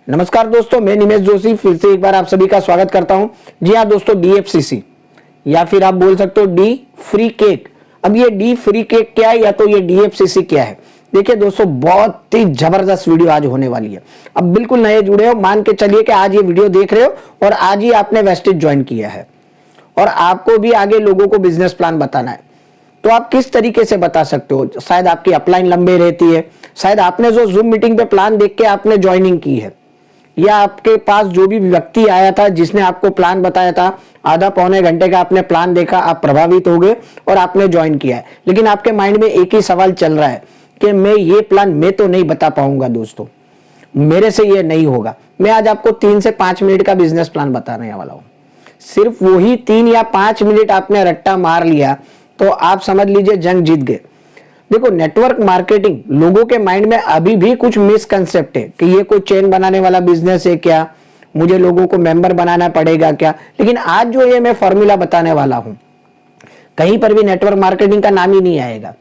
नमस्कार दोस्तों, मैं निमेश जोशी फिर से एक बार आप सभी का स्वागत करता हूं। जी हाँ दोस्तों, DFCC या फिर आप बोल सकते हो डी फ्री केक। अब ये डी फ्री केक क्या है या तो ये DFCC क्या है? देखिए दोस्तों, बहुत ही जबरदस्त वीडियो आज होने वाली है। अब बिल्कुल नए जुड़े हो, मान के चलिए कि आज ये वीडियो देख रहे हो और आज ही आपने वेस्टेज ज्वाइन किया है और आपको भी आगे लोगों को बिजनेस प्लान बताना है। तो आप किस तरीके से बता सकते हो? शायद आपकी अपलाइन लंबे रहती है, शायद आपने जो जूम मीटिंग पे प्लान देख के आपने ज्वाइनिंग की है, या आपके पास जो भी व्यक्ति आया था जिसने आपको प्लान बताया था, आधा पौने घंटे का आपने प्लान देखा, आप प्रभावित हो गए और आपने ज्वाइन किया है। लेकिन आपके माइंड में एक ही सवाल चल रहा है कि मैं ये प्लान मैं तो नहीं बता पाऊंगा दोस्तों, मेरे से ये नहीं होगा। मैं आज आपको 3 से 5 मिनट का बिजनेस प्लान बताने वाला हूं। सिर्फ वही 3 या 5 मिनट आपने रट्टा मार लिया तो आप समझ लीजिए जंग जीत गए। देखो, नेटवर्क मार्केटिंग, लोगों के माइंड में अभी भी कुछ मिसकंसेप्ट है कि ये कोई चेन बनाने वाला बिजनेस है क्या, मुझे लोगों को मेंबर बनाना पड़ेगा क्या। लेकिन आज जो ये मैं फॉर्मूला बताने वाला हूं, कहीं पर भी नेटवर्क मार्केटिंग का नाम ही नहीं आएगा,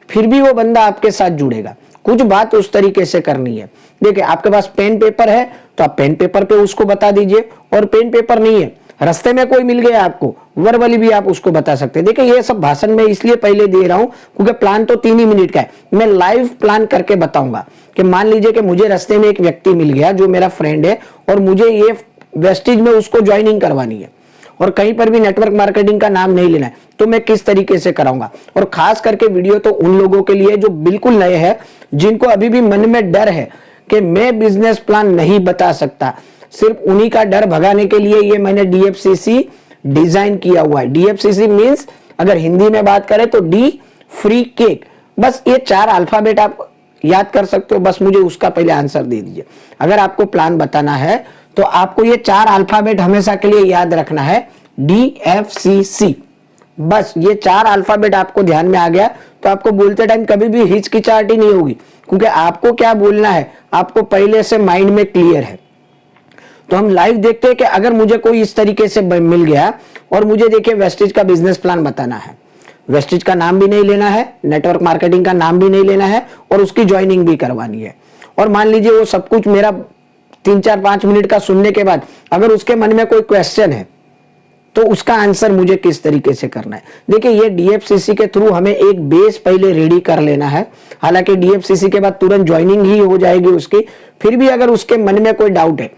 फिर भी वो बंदा आपके साथ जुड़ेगा। कुछ बात उस तरीके से करनी है। देखिए, आपके पास पेन पेपर है तो आप पेन पेपर पे उसको बता दीजिए, और पेन पेपर नहीं है, रास्ते में कोई मिल गया आपको, वर्बली भी आप उसको बता सकते हैं। देखिए, ये सब भाषण में इसलिए पहले दे रहा हूं क्योंकि प्लान तो 3 ही मिनट का है। मैं लाइव प्लान करके बताऊंगा कि मान लीजिए कि मुझे रास्ते में एक व्यक्ति मिल गया जो मेरा फ्रेंड है और मुझे ये वेस्टेज में उसको ज्वाइनिंग करवानी है और कहीं पर भी नेटवर्क मार्केटिंग का नाम नहीं लेना है, तो मैं किस तरीके से कराऊंगा। और खास करके वीडियो तो उन लोगों के लिए जो बिल्कुल नए हैं, जिनको अभी भी मन में डर है कि मैं बिजनेस प्लान नहीं बता सकता। सिर्फ उन्हीं का डर भगाने के लिए ये मैंने DFCC डिजाइन किया हुआ है। DFCC मींस, अगर हिंदी में बात करें तो डी फ्री केक। बस ये 4 अल्फाबेट आप याद कर सकते हो, बस मुझे उसका पहले आंसर दे दीजिए। अगर आपको प्लान बताना है तो आपको ये 4 अल्फाबेट हमेशा के लिए याद रखना है, DFCC। बस ये 4 अल्फाबेट आपको ध्यान में आ गया तो आपको बोलते टाइम कभी भी हिचकिचाहट ही नहीं होगी, क्योंकि आपको क्या बोलना है आपको पहले से माइंड में क्लियर है। तो हम लाइव देखते हैं कि अगर मुझे कोई इस तरीके से मिल गया और मुझे देखिए वेस्टेज का बिजनेस प्लान बताना है, वेस्टेज का नाम भी नहीं लेना है, नेटवर्क मार्केटिंग का नाम भी नहीं लेना है और उसकी ज्वाइनिंग भी करवानी है। और मान लीजिए वो सब कुछ मेरा 3, 4, 5 मिनट का सुनने के बाद अगर उसके मन में कोई क्वेश्चन है तो उसका आंसर मुझे किस तरीके से करना है। देखिए, ये DFCC के थ्रू हमें एक बेस पहले रेडी कर लेना है। हालांकि DFCC के बाद तुरंत ज्वाइनिंग ही हो जाएगी उसकी, फिर भी अगर उसके मन में कोई डाउट है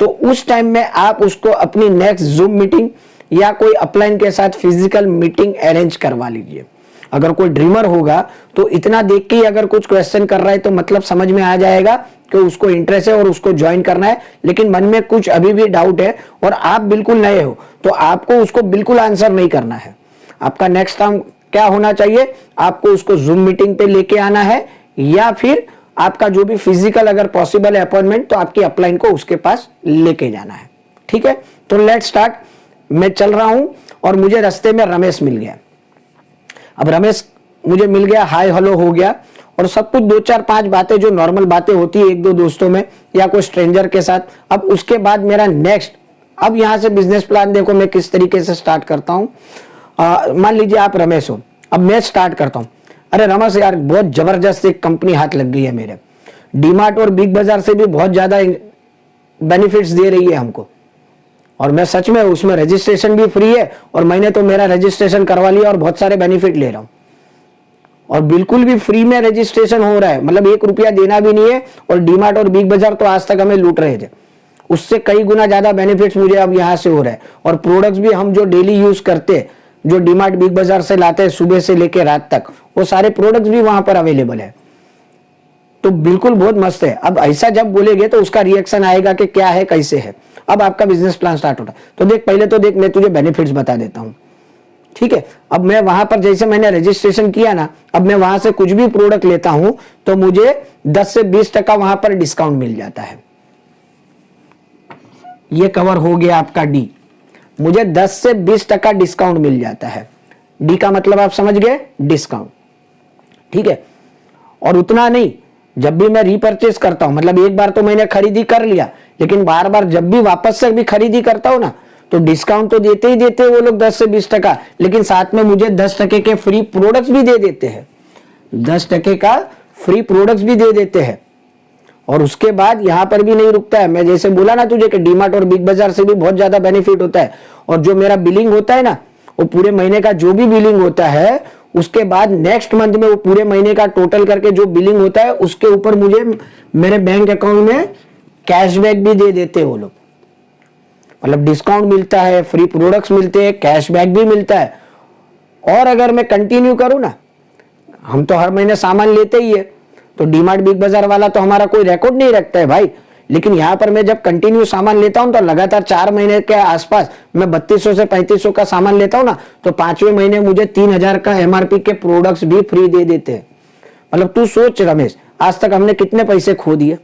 तो उस टाइम में आप उसको अपनी नेक्स्ट जूम मीटिंग या कोई अपलाइन के साथ फिजिकल मीटिंग अरेंज करवा लीजिए। अगर कोई ड्रीमर होगा तो इतना देख के ही अगर कुछ क्वेश्चन कर रहा है तो मतलब समझ में आ जाएगा कि उसको इंटरेस्ट है और उसको ज्वाइन करना है। लेकिन मन में कुछ अभी भी डाउट है और आप बिल्कुल नए हो तो आपको उसको बिल्कुल आंसर नहीं करना है। आपका नेक्स्ट काम क्या होना चाहिए, आपको उसको जूम मीटिंग पे लेके आना है, या फिर आपका जो भी फिजिकल अगर पॉसिबल है अपॉइंटमेंट तो आपकी अपलाइन को उसके पास लेके जाना है। ठीक है, तो लेट्स स्टार्ट। मैं चल रहा हूं और मुझे रास्ते में रमेश मिल गया। अब रमेश मुझे मिल गया, हाय हेलो हो गया और सब कुछ 2, 4, 5 बातें जो नॉर्मल बातें होती है 1-2 दोस्तों में या कोई स्ट्रेंजर के साथ। अब उसके बाद मेरा नेक्स्ट, अब यहां से बिजनेस प्लान देखो मैं किस तरीके से स्टार्ट करता हूं। मान लीजिए आप रमेश हो, अब मैं स्टार्ट करता हूं। अरे रमेश यार, बहुत जबरदस्त एक कंपनी हाथ लग गई है मेरे, डीमार्ट और बिग बाजार से भी बहुत ज्यादा बेनिफिट्स दे रही है हमको, और मैं सच में उसमें रजिस्ट्रेशन भी फ्री है और मैंने तो मेरा रजिस्ट्रेशन करवा लिया और बहुत सारे बेनिफिट ले रहा हूं और बिल्कुल भी फ्री में रजिस्ट्रेशन हो रहा है, मतलब 1 रुपया देना भी नहीं है। और डीमार्ट और बिग बाजार तो आज तक हमें लूट रहे थे, उससे कई गुना ज्यादा बेनिफिट्स मुझे अब यहां से हो रहा है। और प्रोडक्ट्स भी हम जो डेली यूज करते हैं, जो डीमार्ट बिग बाजार से लाते हैं सुबह से लेकर रात तक, वो सारे प्रोडक्ट्स भी वहां पर अवेलेबल है। तो बिल्कुल बहुत मस्त है। अब ऐसा जब बोलेंगे तो उसका रिएक्शन आएगा कि क्या है, कैसे है। अब आपका बिजनेस प्लान स्टार्ट होता है। तो देख, पहले तो देख, मैं तुझे बेनिफिट्स बता देता हूं। ठीक है, अब मैं वहां पर जैसे मैंने रजिस्ट्रेशन किया ना, अब मैं वहां से कुछ भी प्रोडक्ट लेता हूं तो मुझे 10 से 20% वहां पर डिस्काउंट मिल जाता है। ये कवर हो गया आपका डी, मुझे 10 से 20% डिस्काउंट मिल जाता है। डी का मतलब आप समझ गए, डिस्काउंट। ठीक है, और उतना नहीं, जब भी मैं रीपरचेज करता हूं, मतलब एक बार तो मैंने खरीदी कर लिया, लेकिन बार बार जब भी वापस से भी खरीदी करता हूं ना तो डिस्काउंट तो देते ही देते वो लोग 10 से 20%, लेकिन साथ में मुझे 10% के फ्री प्रोडक्ट्स भी दे देते हैं। 10% का फ्री प्रोडक्ट्स भी दे देते हैं। और उसके बाद यहाँ पर भी नहीं रुकता है। मैं जैसे बोला ना तुझे कि डीमार्ट और बिग बाजार से भी बहुत ज्यादा बेनिफिट होता है, और जो मेरा बिलिंग होता है ना, वो पूरे महीने का जो भी बिलिंग होता है, उसके बाद नेक्स्ट मंथ में वो पूरे महीने का टोटल करके जो बिलिंग होता है, उसके ऊपर मुझे मेरे बैंक अकाउंट में कैशबैक भी दे देते हैं वो लोग। मतलब डिस्काउंट मिलता है, फ्री प्रोडक्ट्स मिलते हैं, कैशबैक भी मिलता है। और अगर मैं कंटिन्यू करूं ना, हम तो हर महीने सामान लेते ही है, तो डीमार्ट बिग बाजार वाला तो हमारा कोई रिकॉर्ड नहीं रखता है भाई, लेकिन यहां पर मैं जब कंटिन्यू सामान लेता हूं तो लगातार 4 महीने के आसपास मैं 3200 से 3500 का सामान लेता हूं ना, तो 5वें महीने मुझे 3000 का एमआरपी के प्रोडक्ट्स भी फ्री दे देते हैं। मतलब तू सोच रमेश, आज तक हमने कितने पैसे खो दिए,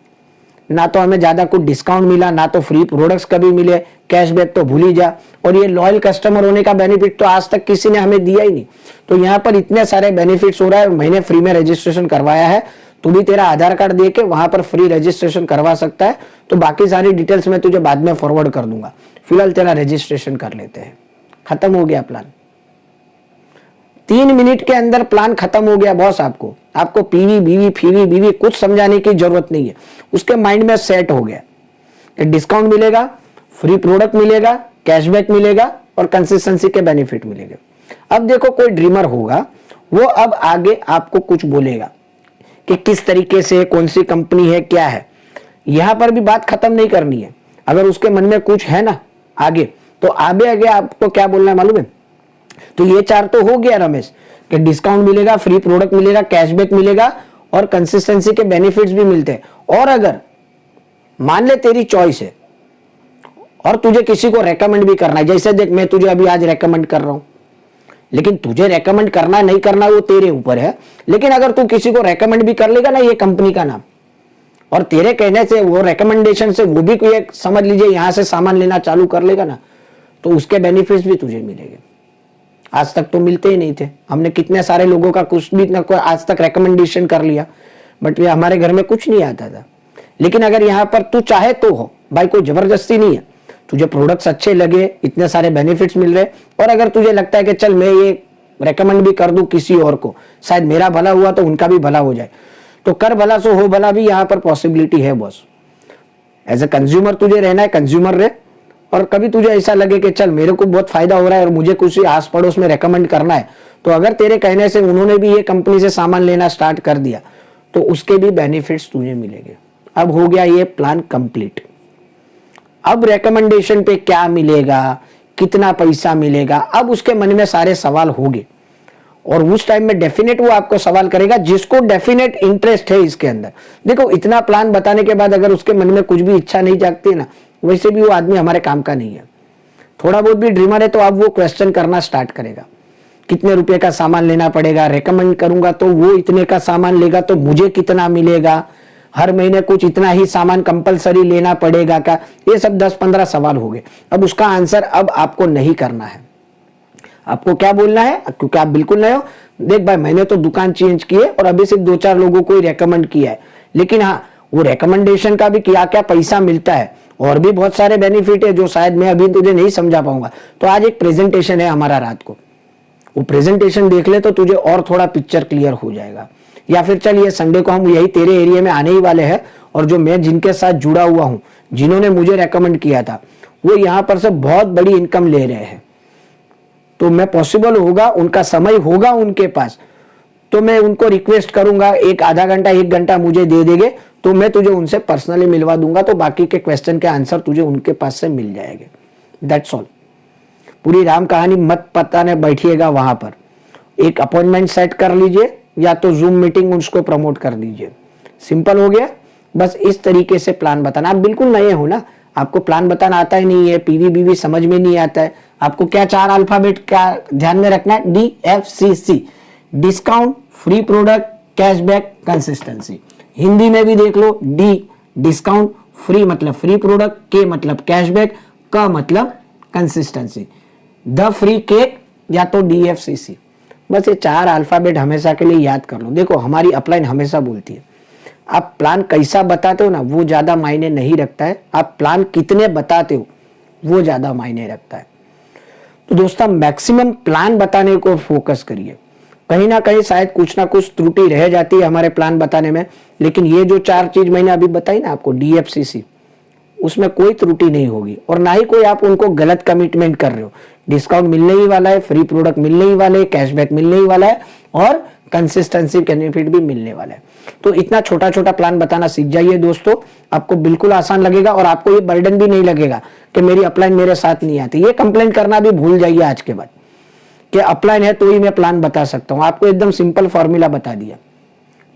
ना तो हमें ज्यादा कुछ डिस्काउंट मिला, ना तो फ्री प्रोडक्ट्स कभी मिले, कैशबैक तो भूल ही जा, और ये लॉयल कस्टमर होने का बेनिफिट तो आज तक किसी ने हमें दिया ही नहीं। तो यहाँ पर इतने सारे बेनिफिट्स हो रहा है। मैंने फ्री में रजिस्ट्रेशन करवाया है, तू भी तेरा आधार कार्ड दे के वहां पर फ्री रजिस्ट्रेशन करवा सकता है। तो बाकी सारी डिटेल्स मैं तुझे बाद में फॉरवर्ड कर दूंगा, फिलहाल तेरा रजिस्ट्रेशन कर लेते हैं। खत्म हो गया प्लान, 3 मिनट के अंदर प्लान खत्म हो गया बॉस। आपको पीवी बीवी फीवी बीवी कुछ समझाने की जरूरत नहीं है, उसके माइंड में सेट हो गया कि डिस्काउंट मिलेगा, फ्री प्रोडक्ट मिलेगा, कैशबैक मिलेगा और कंसिस्टेंसी के बेनिफिट मिलेगा। अब देखो, कोई ड्रीमर होगा, वो अब आगे आपको कुछ बोलेगा कि किस तरीके से, कौन सी कंपनी है, क्या है। यहां पर भी बात खत्म नहीं करनी है। अगर उसके मन में कुछ है ना आगे, तो आगे आपको क्या बोलना है मालूम है? तो ये 4 तो हो गया रमेश, कि डिस्काउंट मिलेगा, फ्री प्रोडक्ट मिलेगा, कैशबैक मिलेगा और कंसिस्टेंसी के बेनिफिट्स भी मिलते हैं। और अगर मान ले तेरी चॉइस है और तुझे किसी को रेकमेंड भी करना है, जैसे देख मैं तुझे अभी आज रेकमेंड कर रहा हूं, लेकिन तुझे रेकमेंड करना नहीं करना वो तेरे ऊपर है। लेकिन अगर तू किसी को रेकमेंड भी कर लेगा ना ये कंपनी का नाम, और तेरे कहने से, वो रेकमेंडेशन से वो भी कोई समझ लीजिए यहां से सामान लेना चालू कर लेगा ना, तो उसके बेनिफिट्स भी तुझे मिलेंगे। आज तक तो मिलते ही नहीं थे। हमने कितने सारे लोगों का कुछ भी ना कोई आज तक रेकमेंडेशन कर लिया, बट हमारे घर में कुछ नहीं आता था। लेकिन अगर यहाँ पर तू चाहे तो हो भाई, कोई जबरदस्ती नहीं है, तुझे प्रोडक्ट्स अच्छे लगे, इतने सारे बेनिफिट्स मिल रहे, और अगर तुझे लगता है कि चल मैं ये रेकमेंड भी कर दूं किसी और को, शायद मेरा भला हुआ तो उनका भी भला हो जाए, तो कर भला सो हो भला भी यहाँ पर पॉसिबिलिटी है बॉस। एज ए कंज्यूमर तुझे रहना है, कंज्यूमर रहे। और कभी तुझे ऐसा लगे कि चल मेरे को बहुत फायदा हो रहा है और मुझे कुछ आस पड़ोस में रेकमेंड करना है, तो अगर तेरे कहने से उन्होंने भी ये कंपनी से सामान लेना स्टार्ट कर दिया, तो उसके भी बेनिफिट्स तुझे मिलेंगे। अब हो गया ये प्लान कंप्लीट। अब रेकमेंडेशन पे क्या मिलेगा, कितना पैसा मिलेगा, अब उसके मन में सारे सवाल होंगे, और उस टाइम में डेफिनेट वो आपको सवाल करेगा जिसको डेफिनेट इंटरेस्ट है इसके अंदर। देखो, इतना प्लान बताने के बाद अगर उसके मन में कुछ भी इच्छा नहीं जागती ना, वैसे भी वो आदमी हमारे काम का नहीं है। थोड़ा बहुत भी ड्रीमर है तो अब वो क्वेश्चन करना स्टार्ट करेगा, कितने रुपए का सामान लेना पड़ेगा, रेकमेंड करूंगा तो वो इतने का सामान लेगा तो मुझे कितना मिलेगा, हर महीने कुछ इतना ही सामान कंपलसरी लेना पड़ेगा का, ये सब 10-15 सवाल हो गए। अब उसका आंसर अब आपको नहीं करना है। आपको क्या बोलना है, क्योंकि आप बिल्कुल नए हो, देख भाई मैंने तो दुकान चेंज की है और अभी सिर्फ 2-4 लोगों को ही रेकमेंड किया है, लेकिन हाँ वो रेकमेंडेशन का भी क्या क्या पैसा मिलता है और भी बहुत सारे बेनिफिट है जो शायद मैं अभी तुझे नहीं समझा पाऊंगा। तो आज एक प्रेजेंटेशन है हमारा रात को, वो प्रेजेंटेशन देख ले तो तुझे और थोड़ा पिक्चर क्लियर हो जाएगा। या फिर चल ये संडे को हम यही तेरे एरिया में आने ही वाले हैं, और जो मैं जिनके साथ जुड़ा हुआ हूं, जिन्होंने मुझे रेकमेंड किया था, वो यहाँ पर से बहुत बड़ी इनकम ले रहे हैं। तो मैं पॉसिबल होगा, उनका समय होगा उनके पास, तो मैं उनको रिक्वेस्ट करूंगा, एक आधा घंटा 1 घंटा मुझे दे देंगे तो मैं तुझे उनसे पर्सनली मिलवा दूंगा, तो बाकी के क्वेश्चन के आंसर तुझे उनके पास से मिल जाएंगे। That's all. पूरी राम कहानी मत बताने बैठिएगा वहां पर, एक अपॉइंटमेंट सेट कर लीजिए या तो जूम मीटिंग उसको प्रमोट कर दीजिए। सिंपल हो गया। बस इस तरीके से प्लान बताना। आप बिल्कुल नए हो ना, आपको प्लान बताना आता ही नहीं है, पीवी बीवी समझ में नहीं आता है। आपको क्या 4 अल्फाबेट क्या ध्यान में रखना है, DFCC, discount, free product, cashback, consistency. Hindi में भी देख लो, डी डिस्काउंट, फ्री मतलब फ्री प्रोडक्ट, के मतलब कैशबैक, का मतलब कंसिस्टेंसी, द फ्री केक या तो DFCC। बस ये 4 अल्फाबेट हमेशा के लिए याद कर लो। देखो हमारी अपलाइन हमेशा बोलती है, आप प्लान कैसा बताते हो ना वो ज्यादा मायने नहीं रखता है, आप प्लान कितने बताते हो वो ज्यादा मायने रखता है। तो दोस्तों मैक्सिमम प्लान बताने को फोकस करिए, कहीं ना कहीं शायद कुछ ना कुछ त्रुटि रह जाती है हमारे प्लान बताने में, लेकिन ये जो 4 चीज मैंने अभी बताई ना आपको DFCC, उसमें कोई त्रुटि नहीं होगी और ना ही कोई आप उनको गलत कमिटमेंट कर रहे हो। डिस्काउंट मिलने ही वाला है, फ्री प्रोडक्ट मिलने ही वाले, कैशबैक मिलने ही वाला है और कंसिस्टेंसी बेनिफिट भी मिलने वाला है। तो इतना छोटा छोटा प्लान बताना सीख जाइए दोस्तों, आपको बिल्कुल आसान लगेगा और आपको ये बर्डन भी नहीं लगेगा कि मेरी अपलाइन मेरे साथ नहीं आती। ये कंप्लेंट करना भी भूल जाइए आज के बाद कि अपलाइन है तो ही मैं प्लान बता सकता हूं। आपको एकदम सिंपल फॉर्मूला बता दिया,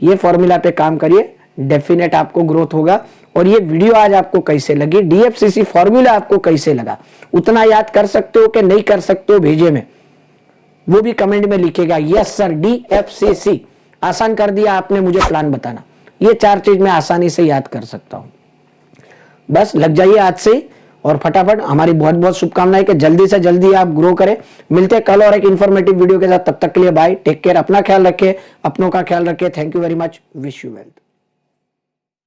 ये फॉर्मूला पे काम करिए, डेफिनेट आपको ग्रोथ होगा। और ये वीडियो आज आपको कैसे लगी, DFCC फॉर्मूला आपको कैसे लगा, उतना याद कर सकते हो कि नहीं कर सकते हो भेजे में, वो भी कमेंट में लिखेगा। यस सर, DFCC आसान कर दिया आपने मुझे प्लान बताना, ये 4 चीज मैं आसानी से याद कर सकता हूं। बस लग जाइए आज से और फटाफट। हमारी बहुत बहुत शुभकामनाएं कि जल्दी से जल्दी आप ग्रो करें। मिलते हैं कल और एक इंफॉर्मेटिव वीडियो के साथ, तब तक के लिए बाय, टेक केयर, अपना ख्याल रखें, अपनों का ख्याल रखें। Thank you very much, wish you wealth.